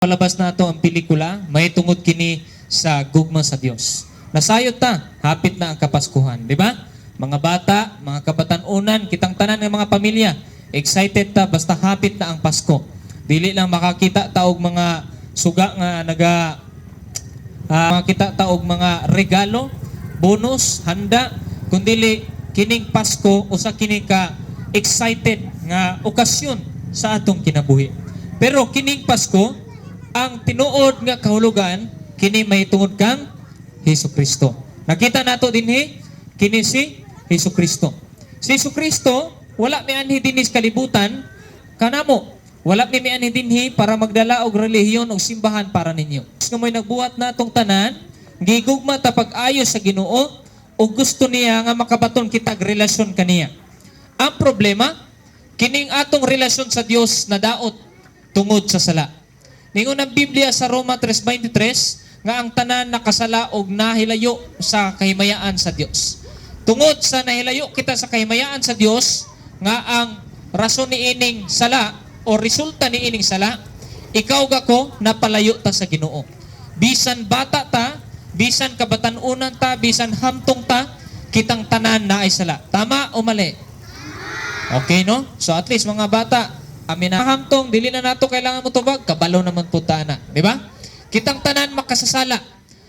Palabas na ito ang pelikula, may tungod kini sa gugma sa Dios. Nasayot ta, hapit na ang Kapaskuhan, di ba? Mga bata, mga kabatanunan, kitang tanan ng mga pamilya, excited ta basta hapit na ang Pasko. Dili lang makakita ta og mga suga nga makita ta og mga regalo, bonus, handa, kundili kining Pasko usa kini ka excited nga okasyon sa atong kinabuhi. Pero kining Pasko, ang tinuod nga kahulugan kini may tungod kang Hesukristo. Nakita nato dinhi kini si Hesukristo. Si Hesukristo wala mi anhi dinhi sa kalibutan kanamo. Wala mi anhi dinhi para magdala og relihiyon og simbahan para ninyo. Nga may nagbuhat natong tanan, gigugma ta pag-ayo sa Ginoo o gusto niya nga makabaton kita og relasyon kaniya. Ang problema kining atong relasyon sa Dios na daot tungod sa sala. Ningon ang Biblia sa Roma 3:23 nga ang tanan nakasala og nahilayo sa kahimayaan sa Dios. Tungod sa nahilayo kita sa kahimayaan sa Dios nga ang rason ni ining sala o resulta ni ining sala, ikaw gako napalayo ta sa Ginoo. Bisan bata ta, bisan kabatanunan ta, bisan hamtong ta, kitang tanan na ay sala. Tama o mali? Okay, no? So at least mga bata, amin na hamtong, dili na nato kailangan mo tubag, kabalo naman po ta na. Di ba? Kitang tanan makasasala.